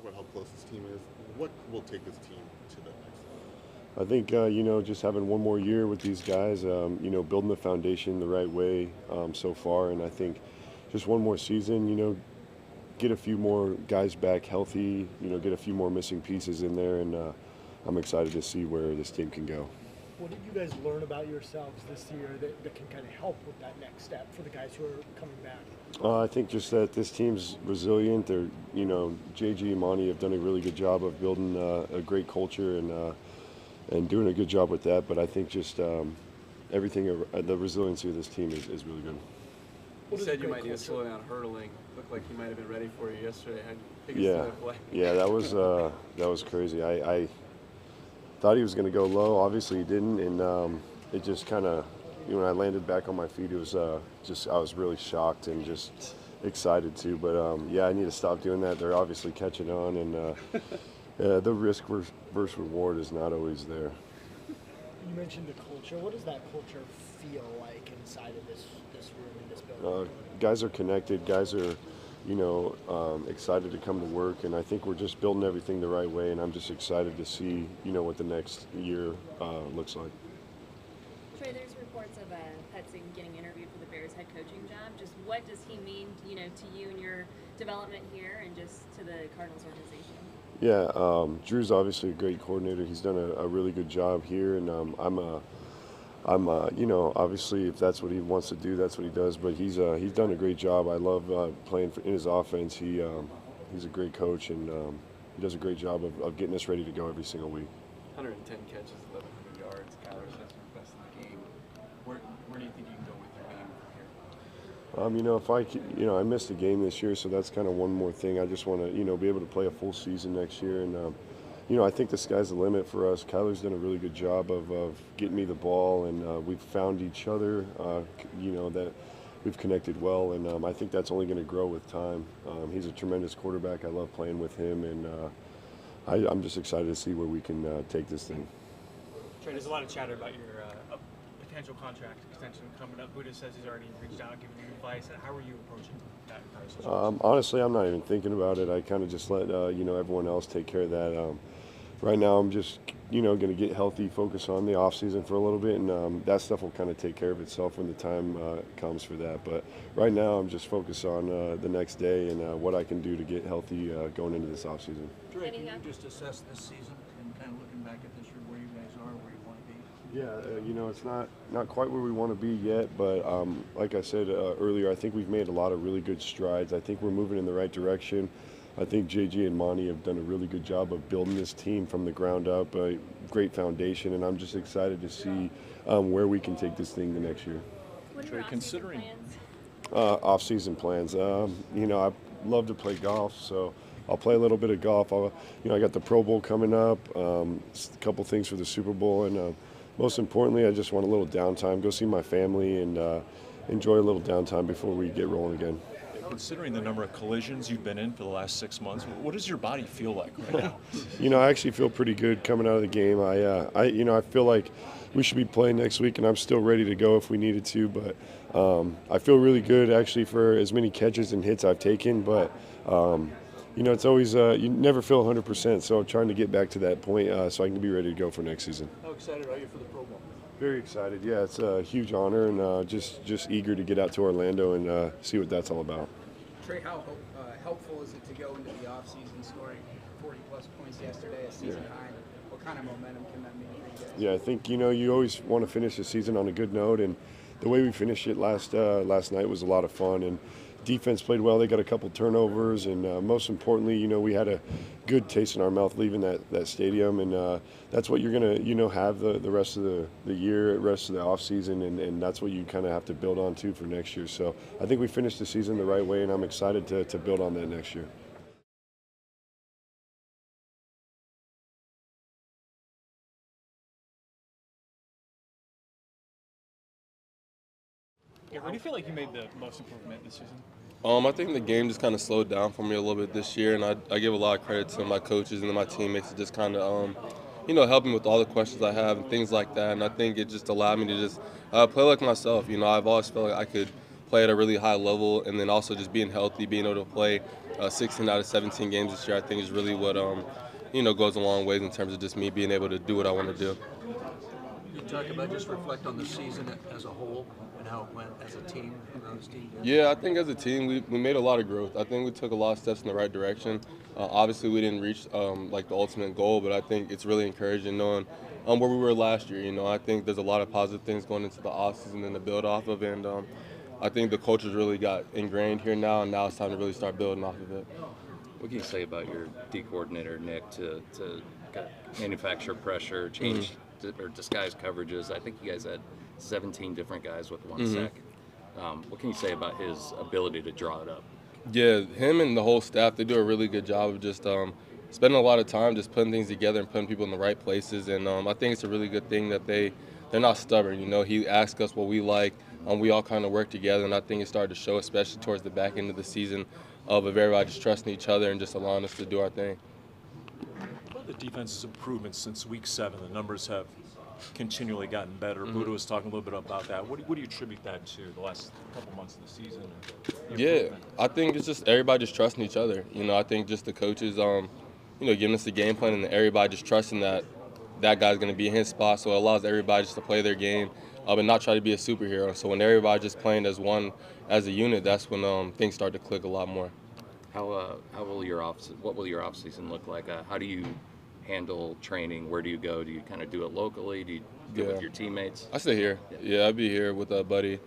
talk about how close this team is. What will take this team to the next level? I think, just having one more year with these guys, building the foundation the right way so far. And I think just one more season, get a few more guys back healthy, get a few more missing pieces in there. And I'm excited to see where this team can go. What did you guys learn about yourselves this year that can kind of help with that next step for the guys who are coming back? I think just that this team's resilient. They're, JG and Monty have done a really good job of building a great culture and doing a good job with that. But I think just everything, the resiliency of this team is really good. You said you might need to slow down hurdling. Looked like he might have been ready for you yesterday. Yeah, that was crazy. I thought he was going to go low. Obviously, he didn't, and it just kind of, when I landed back on my feet, it was I was really shocked and just excited too. But I need to stop doing that. They're obviously catching on, and the risk versus reward is not always there. You mentioned the culture. What does that culture feel like inside of this room in this building? Guys are connected. Guys are, excited to come to work, and I think we're just building everything the right way. And I'm just excited to see, what the next year looks like. Trey, there's reports of Hudson getting interviewed for the Bears head coaching job. Just what does he mean, to you and your development here, and just to the Cardinals organization? Yeah, Drew's obviously a great coordinator. He's done a really good job here, and I'm obviously if that's what he wants to do, that's what he does. But he's done a great job. I love playing in his offense. He's a great coach, and he does a great job of getting us ready to go every single week. 110 catches, 1,100 yards. Kyler's best in the game. Where do you think you can go with your game from here? If I missed a game this year, so that's kind of one more thing. I just want to, be able to play a full season next year, and I think the sky's the limit for us. Kyler's done a really good job of getting me the ball, and we've found each other. That we've connected well, and I think that's only going to grow with time. He's a tremendous quarterback. I love playing with him, and I'm just excited to see where we can take this thing. Trey, there's a lot of chatter about your potential contract extension coming up. Buddha says he's already reached out, giving you advice. How are you approaching that conversation? Honestly, I'm not even thinking about it. I kind of just let everyone else take care of that. Right now, I'm just going to get healthy, focus on the off season for a little bit, and that stuff will kind of take care of itself when the time comes for that. But right now, I'm just focused on the next day and what I can do to get healthy going into this off season. Trey, can you just assess this season and kind of looking back at this year, where you guys are, where you want to be? Yeah, it's not quite where we want to be yet, but like I said earlier, I think we've made a lot of really good strides. I think we're moving in the right direction. I think JG and Monty have done a really good job of building this team from the ground up, a great foundation, and I'm just excited to see where we can take this thing the next year. What are your considering Off-season plans, I love to play golf, so I'll play a little bit of golf. I got the Pro Bowl coming up, a couple things for the Super Bowl, and most importantly, I just want a little downtime, go see my family, and enjoy a little downtime before we get rolling again. Considering the number of collisions you've been in for the last 6 months, what does your body feel like right now? I actually feel pretty good coming out of the game. I feel like we should be playing next week, and I'm still ready to go if we needed to. But I feel really good actually for as many catches and hits I've taken. But it's always you never feel 100%. So I'm trying to get back to that point so I can be ready to go for next season. How excited are you for the Pro Bowl? Very excited. Yeah, it's a huge honor, and just eager to get out to Orlando and see what that's all about. Trey, how helpful is it to go into the offseason scoring 40-plus points yesterday, a season high? What kind of momentum can that mean for you guys? Yeah, I think, you always want to finish the season on a good note, and the way we finished it last night was a lot of fun, and defense played well. They got a couple turnovers, and most importantly, we had a good taste in our mouth leaving that stadium, and that's what you're going to, have the rest of the year, rest of the offseason, and that's what you kind of have to build on, too, for next year. So I think we finished the season the right way, and I'm excited to build on that next year. Where do you feel like you made the most improvement this season? I think the game just kind of slowed down for me a little bit this year, and I give a lot of credit to my coaches and my teammates to just kind of, help me with all the questions I have and things like that. And I think it just allowed me to just play like myself. I've always felt like I could, play at a really high level, and then also just being healthy, being able to play 16 out of 17 games this year, I think is really what goes a long ways in terms of just me being able to do what I want to do. You talk about just reflect on the season as a whole and how it went as a team, how this team did. Yeah, I think as a team we made a lot of growth. I think we took a lot of steps in the right direction. Obviously, we didn't reach like the ultimate goal, but I think it's really encouraging knowing where we were last year. You know, I think there's a lot of positive things going into the offseason and to build off of, and I think the culture's really got ingrained here now, and now it's time to really start building off of it. What can you say about your D coordinator, Nick, to manufacture pressure, change or disguise coverages? I think you guys had 17 different guys with one sack. What can you say about his ability to draw it up? Yeah, him and the whole staff, they do a really good job of just spending a lot of time just putting things together and putting people in the right places. And I think it's a really good thing that they're not stubborn. You know, he asks us what we like. We all kind of work together, and I think it started to show, especially towards the back end of the season, of everybody just trusting each other and just allowing us to do our thing. What are the defense's improvements since week 7? The numbers have continually gotten better. Buddha was talking a little bit about that. What do you attribute that to, the last couple months of the season? Yeah, I think it's just everybody just trusting each other. You know, I think just the coaches, giving us the game plan and everybody just trusting that guy's going to be in his spot, so it allows everybody just to play their game and not try to be a superhero. So when everybody just playing as one, as a unit, that's when things start to click a lot more. What will your off season look like? How do you handle training? Where do you go? Do you kind of do it locally? Do you go with your teammates? I stay here. Yeah, I'll be here with a buddy.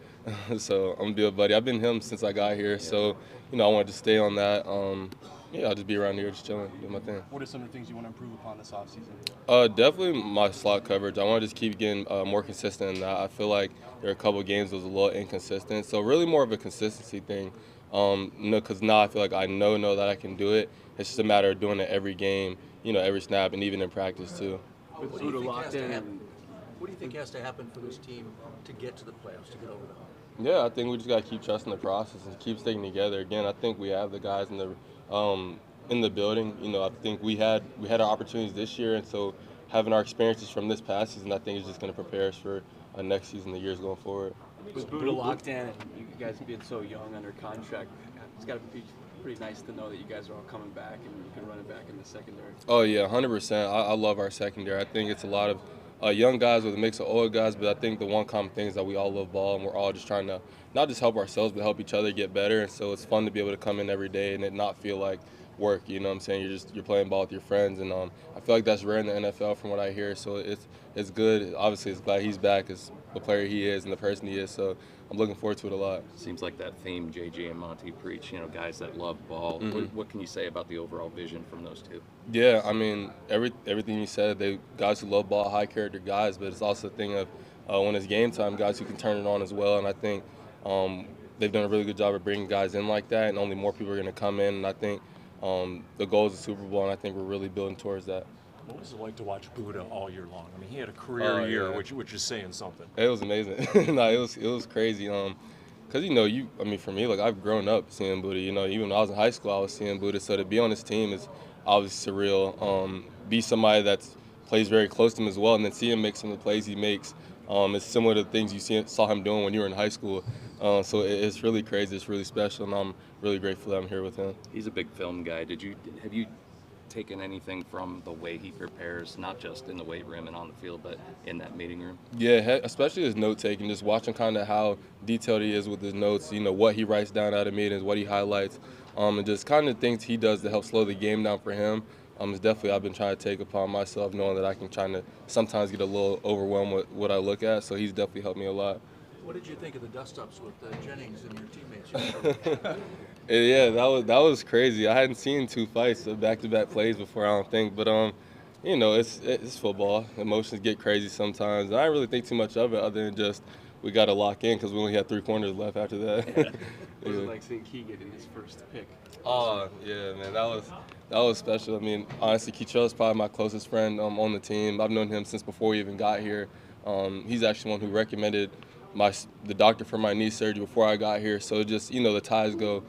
So I'm gonna be a buddy. I've been him since I got here. So I wanted to stay on that. I'll just be around here, just chilling, doing my thing. What are some of the things you want to improve upon this offseason? Definitely my slot coverage. I want to just keep getting more consistent in that. I feel like there are a couple of games that was a little inconsistent. So really more of a consistency thing. Because now I feel like I know that I can do it. It's just a matter of doing it every game, every snap, and even in practice too. What do you think has to happen for this team to get to the playoffs, to get over the hump? Yeah, I think we just got to keep trusting the process and keep sticking together. Again, I think we have the guys in the building. I think we had our opportunities this year, and so having our experiences from this past season, I think is just going to prepare us for next season, the years going forward. With Buddha locked in and you guys being so young under contract, it's got to be pretty nice to know that you guys are all coming back and you can run it back in the secondary. Oh, yeah, 100%. I love our secondary. I think it's a lot of young guys with a mix of old guys, but I think the one common thing is that we all love ball, and we're all just trying to not just help ourselves, but help each other get better. And so it's fun to be able to come in every day and it not feel like work. You know what I'm saying? You're playing ball with your friends, and I feel like that's rare in the NFL from what I hear. So it's good. Obviously, it's glad he's back as the player he is and the person he is. So I'm looking forward to it a lot. Seems like that theme JJ and Monty preach, guys that love ball. What can you say about the overall vision from those two? Yeah, I mean, everything you said, they guys who love ball, high character guys, but it's also a thing of when it's game time, guys who can turn it on as well. And I think they've done a really good job of bringing guys in like that, and only more people are going to come in. And I think the goal is the Super Bowl, and I think we're really building towards that. What was it like to watch Buddha all year long? I mean, he had a career year, which is saying something. It was amazing. No, it was crazy. Because for me, like I've grown up seeing Buddha. Even when I was in high school, I was seeing Buddha. So to be on his team is obviously surreal. Be somebody that plays very close to him as well, and then see him make some of the plays he makes. It's similar to the things you saw him doing when you were in high school. So it's really crazy. It's really special, and I'm really grateful that I'm here with him. He's a big film guy. Have you taken anything from the way he prepares, not just in the weight room and on the field, but in that meeting room? Yeah, especially his note taking, just watching kind of how detailed he is with his notes, what he writes down out of meetings, what he highlights, and just kind of things he does to help slow the game down for him. It's definitely I've been trying to take upon myself, knowing that I can try to sometimes get a little overwhelmed with what I look at, so he's definitely helped me a lot. What did you think of the dust-ups with Jennings and your teammates? Yeah, that was crazy. I hadn't seen two fights of back-to-back plays before, I don't think. But, it's football. Emotions get crazy sometimes. And I didn't really think too much of it other than just we got to lock in because we only had 3 corners left after that. What was it like seeing Keegan in his first pick? Oh, yeah, man, that was special. I mean, honestly, Keetrell's probably my closest friend on the team. I've known him since before we even got here. He's actually one who recommended the doctor for my knee surgery before I got here. So just, the ties go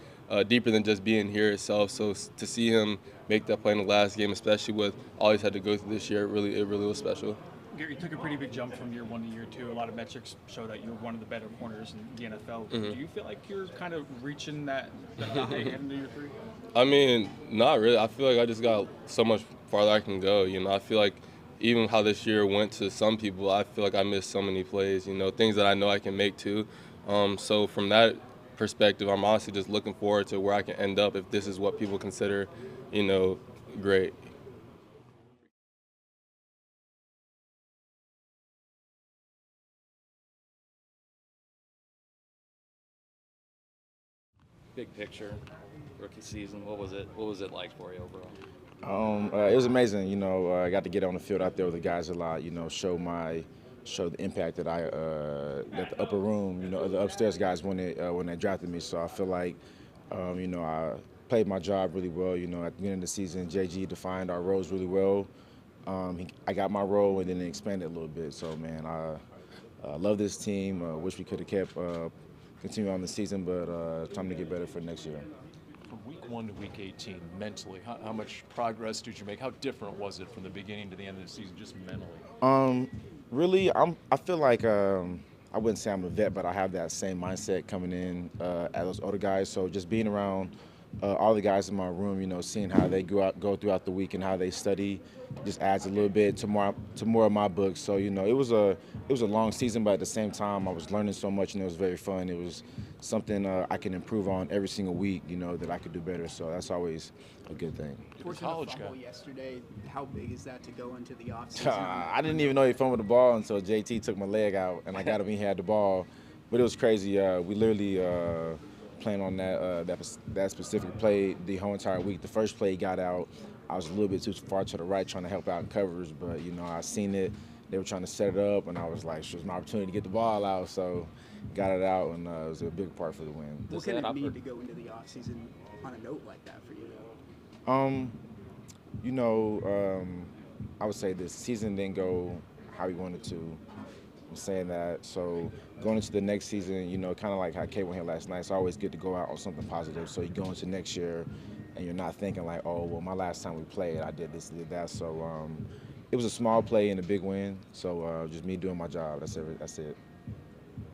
deeper than just being here itself. So to see him make that play in the last game, especially with all he's had to go through this year, it really was special. Garrett, you took a pretty big jump from year 1 to year 2. A lot of metrics show that you're one of the better corners in the NFL. Mm-hmm. Do you feel like you're kind of reaching that high end of year 3? I mean, not really. I feel like I just got so much farther I can go. You know, I feel like even how this year went to some people, I feel like I missed so many plays, you know, things that I know I can make too. So from that perspective, I'm honestly just looking forward to where I can end up if this is what people consider, you know, great. Big picture, rookie season. What was it like for you overall? It was amazing. You know, I got to get on the field out there with the guys a lot. You know, show the impact that that the upper room, you know, the upstairs guys when they drafted me. So I feel like, you know, I played my job really well. You know, at the beginning of the season, JG defined our roles really well. I got my role and then it expanded a little bit. So man, I love this team. Wish we could have kept continue on the season, but time to get better for next year. From week 1 to week 18, mentally, how much progress did you make? How different was it from the beginning to the end of the season, just mentally? Really, I feel like I wouldn't say I'm a vet, but I have that same mindset coming in as those older guys. So just being around all the guys in my room, you know, seeing how they go throughout the week and how they study, just adds a little bit to more of my books. So you know, it was a long season, but at the same time, I was learning so much and it was very fun. It was something I can improve on every single week. You know, that I could do better. So that's always a good thing. College guy. Yesterday, how big is that to go into the offseason? I didn't even know he fumbled the ball until JT took my leg out and I got him. He had the ball, but it was crazy. We literally planned on that specific play the whole entire week. The first play he got out, I was a little bit too far to the right trying to help out in coverage, but you know, I seen it. They were trying to set it up, and I was like, "It was my opportunity to get the ball out." So, got it out, and it was a big part for the win. What can it mean to go into the offseason on a note like that for you? You know, I would say this season didn't go how we wanted to. I'm saying that. So going into the next season, you know, kind of like how Kay went here last night, it's always good to go out on something positive. So you go into next year and you're not thinking like, oh, well, my last time we played, I did this, did that. So it was a small play and a big win. So just me doing my job. That's it.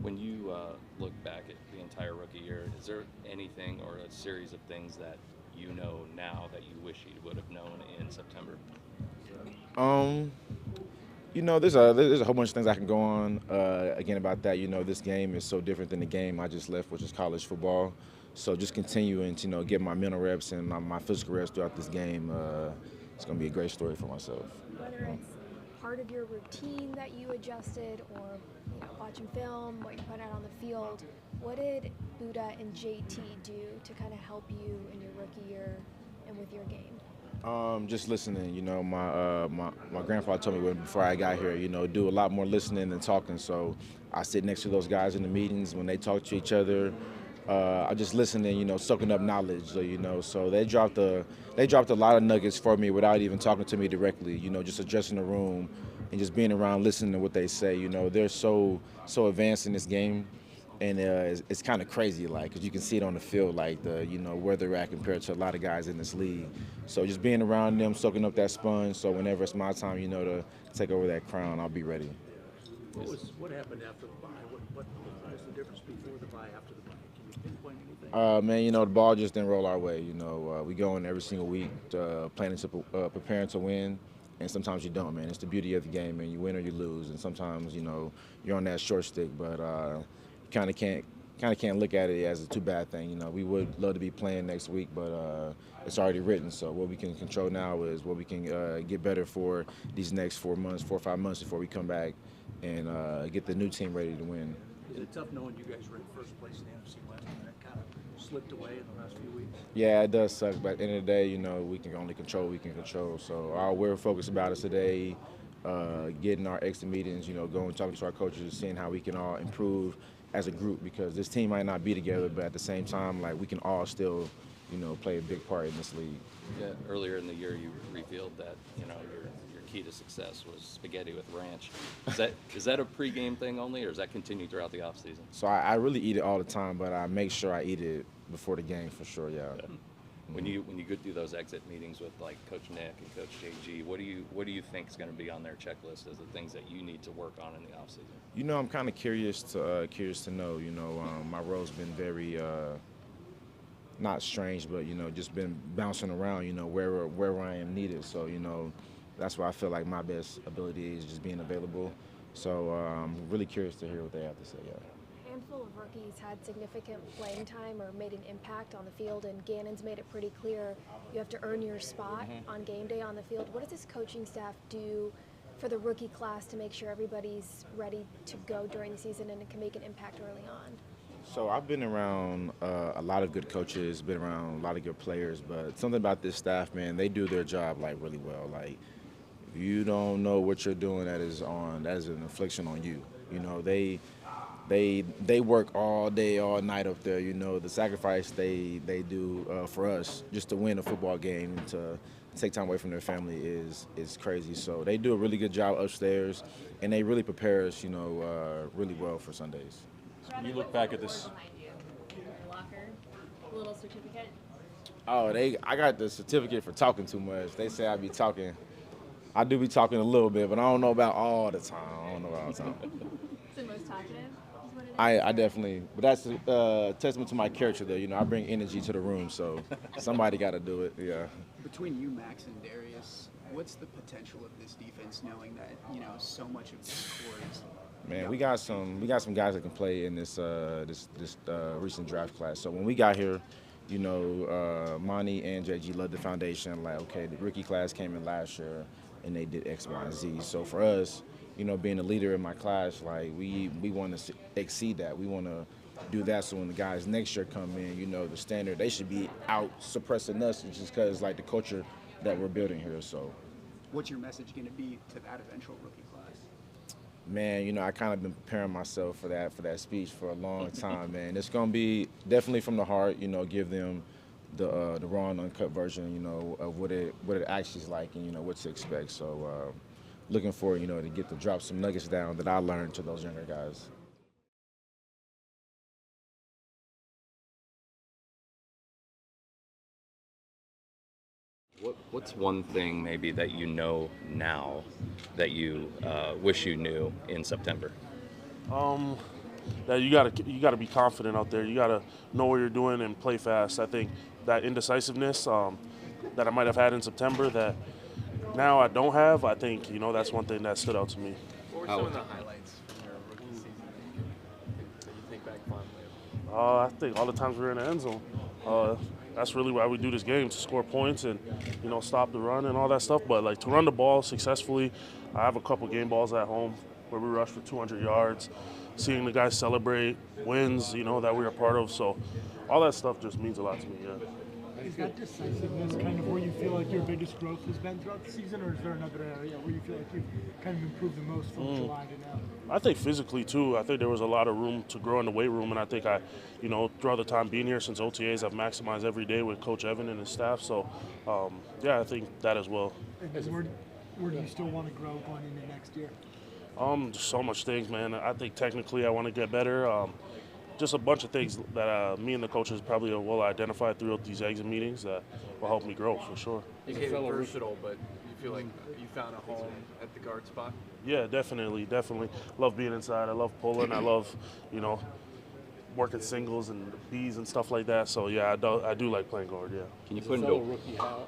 When you look back at the entire rookie year, is there anything or a series of things that you know now that you wish you would have known in September? You know, there's a whole bunch of things I can go on again about that. You know, this game is so different than the game I just left, which is college football. So just continuing to, you know, get my mental reps and my physical reps throughout this game, it's going to be a great story for myself. Whether it's part of your routine that you adjusted or, you know, watching film, what you put out on the field, what did Buddha and JT do to kind of help you in your rookie year and with your game? Just listening. You know, my grandfather told me before I got here, you know, do a lot more listening than talking. So I sit next to those guys in the meetings when they talk to each other. I just listening, you know, soaking up knowledge. You know, so they dropped a lot of nuggets for me without even talking to me directly. You know, just addressing the room and just being around, listening to what they say. You know, they're so advanced in this game. And it's kind of crazy, like, because you can see it on the field, like, you know, where they're at compared to a lot of guys in this league. So just being around them, soaking up that sponge, so whenever it's my time, you know, to take over that crown, I'll be ready. What happened after the bye? What was the difference before the bye, after the bye? Can you pinpoint anything? Man, you know, the ball just didn't roll our way. You know, we go in every single week planning to preparing to win. And sometimes you don't, man. It's the beauty of the game, man. You win or you lose. And sometimes, you know, you're on that short stick, but kind of can't look at it as a too bad thing. You know, we would love to be playing next week, but it's already written. So what we can control now is what we can get better for these next 4 or 5 months before we come back and get the new team ready to win. Is it tough knowing you guys were in first place in the NFC West and that kind of slipped away in the last few weeks? Yeah, it does suck, but at the end of the day, you know, we can only control what we can control. So all we're focused about is today, getting our exit meetings, you know, going talking to our coaches, seeing how we can all improve as a group, because this team might not be together, but at the same time, like, we can all still, you know, play a big part in this league. Yeah, earlier in the year you revealed that, you know, your key to success was spaghetti with ranch. Is that a pregame thing only, or does that continue throughout the offseason? So I really eat it all the time, but I make sure I eat it before the game for sure, yeah. When you go through those exit meetings with like Coach Nick and Coach JG, what do you think is going to be on their checklist as the things that you need to work on in the offseason? You know, I'm kind of curious to know. You know, my role's been very not strange, but you know, just been bouncing around. You know, where I am needed. So you know, that's why I feel like my best ability is just being available. So I'm really curious to hear what they have to say. Yeah. A handful of rookies had significant playing time or made an impact on the field, and Gannon's made it pretty clear you have to earn your spot on game day on the field. What does this coaching staff do for the rookie class to make sure everybody's ready to go during the season and can make an impact early on? So I've been around a lot of good coaches, been around a lot of good players, but something about this staff, man, they do their job like really well. Like, if you don't know what you're doing, that is an affliction on you. You know, they work all day, all night up there. You know, the sacrifice they do for us just to win a football game and to take time away from their family is crazy. So they do a really good job upstairs, and they really prepare us, you know, really well for Sundays. You look back at this. Your locker, little certificate. Oh, I got the certificate for talking too much. They say I be talking. I do be talking a little bit, but I don't know about all the time. I don't know about all the time. The most talkative is what it is? I definitely, but that's a testament to my character though. You know, I bring energy to the room, so somebody got to do it, yeah. Between you, Max, and Darius, what's the potential of this defense, knowing that, you know, so much of this core is... Man, we got some guys that can play in this recent draft class. So when we got here, you know, Monty and JG loved the foundation. Like, okay, the rookie class came in last year, and they did X, Y, and Z. So for us, you know, being a leader in my class, like we want to exceed that. We want to do that. So when the guys next year come in, you know, the standard, they should be out suppressing us just because like the culture that we're building here. So, what's your message going to be to that eventual rookie class? Man, you know, I kind of been preparing myself for that speech for a long time, man. It's going to be definitely from the heart, you know, give them the raw and uncut version, you know, of what it actually is like and, you know, what to expect. So looking forward, you know, to drop some nuggets down that I learned to those younger guys. What's one thing maybe that you know now that you wish you knew in September? That you gotta be confident out there. You gotta know what you're doing and play fast. I think that indecisiveness that I might have had in September that now I don't have. I think, you know, that's one thing that stood out to me. What were some of the highlights from your rookie season that you think back fondly of? I think all the times we were in the end zone. That's really why we do this game, to score points and, you know, stop the run and all that stuff. But, like, to run the ball successfully, I have a couple game balls at home where we rushed for 200 yards, seeing the guys celebrate wins, you know, that we were part of. So all that stuff just means a lot to me, yeah. Is that decisiveness kind of where you feel like your biggest growth has been throughout the season, or is there another area where you feel like you've kind of improved the most from July to now? I think physically, too. I think there was a lot of room to grow in the weight room, and I think you know, throughout the time being here since OTAs, I've maximized every day with Coach Evan and his staff. So, yeah, I think that as well. And where do you still want to grow going into next year? Just so much things, man. I think technically I want to get better. Just a bunch of things that me and the coaches probably will identify throughout these exit meetings that will help me grow for sure. You came in versatile, but you feel like you found a home at the guard spot? Yeah, definitely. Love being inside. I love pulling. I love, you know, working singles and Bs and stuff like that. So, yeah, I do like playing guard, yeah. Can you put into a rookie, how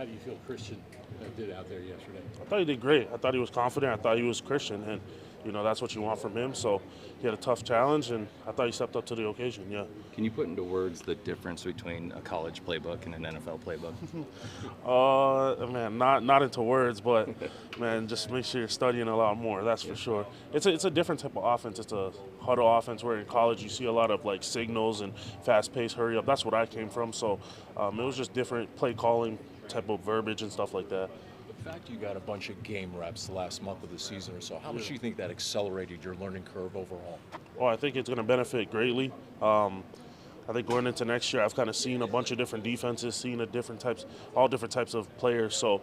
do you feel Christian did out there yesterday? I thought he did great. I thought he was confident. I thought he was Christian, and, you know, that's what you want from him. So he had a tough challenge, and I thought he stepped up to the occasion, yeah. Can you put into words the difference between a college playbook and an NFL playbook? Man, not into words, but, man, just make sure you're studying a lot more, that's for sure. It's a different type of offense. It's a huddle offense where in college you see a lot of, like, signals and fast-paced hurry up. That's what I came from. So it was just different play calling type of verbiage and stuff like that. The fact you got a bunch of game reps the last month of the season or so, how much do you think that accelerated your learning curve overall? Oh, I think it's going to benefit greatly. I think going into next year, I've kind of seen a bunch of different defenses, seen all different types of players. So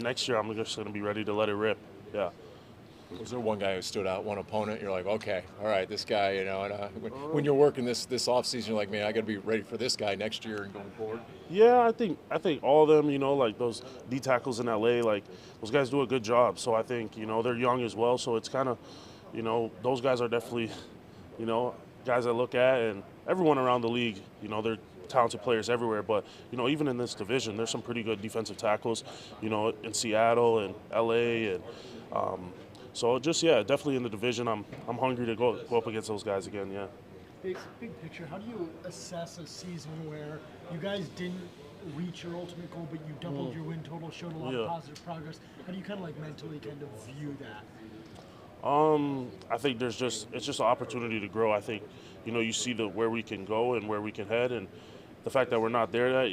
next year, I'm just going to be ready to let it rip. Yeah. Was there one guy who stood out, one opponent? You're like, okay, all right, this guy, you know. And when you're working this offseason, you're like, man, I got to be ready for this guy next year and going forward. Yeah, I think all of them, you know, like those D tackles in LA, like those guys do a good job. So I think, you know, they're young as well. So it's kind of, you know, those guys are definitely, you know, guys I look at, and everyone around the league, you know, they're talented players everywhere. But, you know, even in this division, there's some pretty good defensive tackles, you know, in Seattle and LA. And so just, yeah, definitely in the division, I'm hungry to go up against those guys again, yeah. Big picture, how do you assess a season where you guys didn't reach your ultimate goal, but you doubled your win total, showed a lot of positive progress? How do you kind of like mentally kind of view that? I think it's just an opportunity to grow. I think, you know, you see where we can go and where we can head, and the fact that we're not there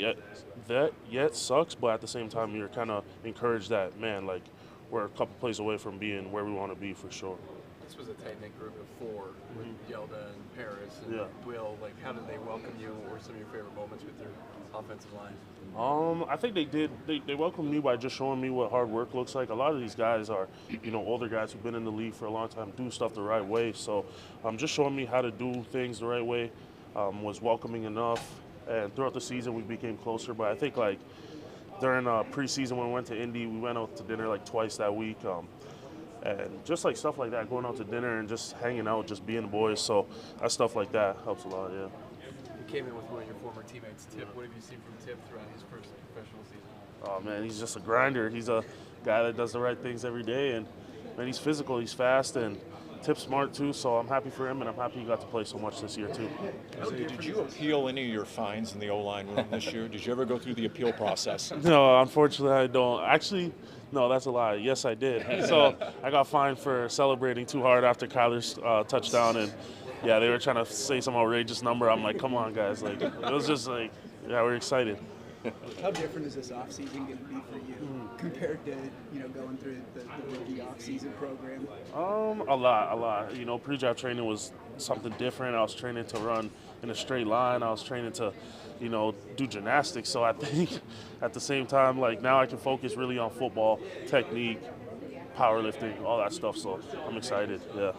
yet sucks. But at the same time, you're kind of encouraged that, man, like we're a couple plays away from being where we want to be for sure. This was a tight-knit group of four with Yelda and Paris and Will. Like, how did they welcome you? What were some of your favorite moments with your offensive line? I think they did. They welcomed me by just showing me what hard work looks like. A lot of these guys are, you know, older guys who've been in the league for a long time, do stuff the right way. So just showing me how to do things the right way was welcoming enough. And throughout the season, we became closer. But I think, like, during preseason when we went to Indy, we went out to dinner like twice that week. And just like stuff like that, going out to dinner and just hanging out, just being boys. So that stuff like that helps a lot, yeah. You came in with one of your former teammates, Tip. What have you seen from Tip throughout his first professional season? Oh, man, he's just a grinder. He's a guy that does the right things every day. And, man, he's physical, he's fast, and Tip's smart, too. So I'm happy for him, and I'm happy he got to play so much this year, too. Did you appeal any of your fines in the O-line room this year? Did you ever go through the appeal process? No, unfortunately, I don't. Actually, no, that's a lie. Yes, I did. So I got fined for celebrating too hard after Kyler's touchdown, and yeah, they were trying to say some outrageous number. I'm like, come on, guys. Like, it was just like, yeah, we're excited. How different is this offseason going to be for you compared to, you know, going through the rookie offseason program? A lot. You know, pre-draft training was something different. I was training to run in a straight line. I was training to, you know, do gymnastics. So I think at the same time, like, now I can focus really on football, technique, powerlifting, all that stuff. So I'm excited, yeah.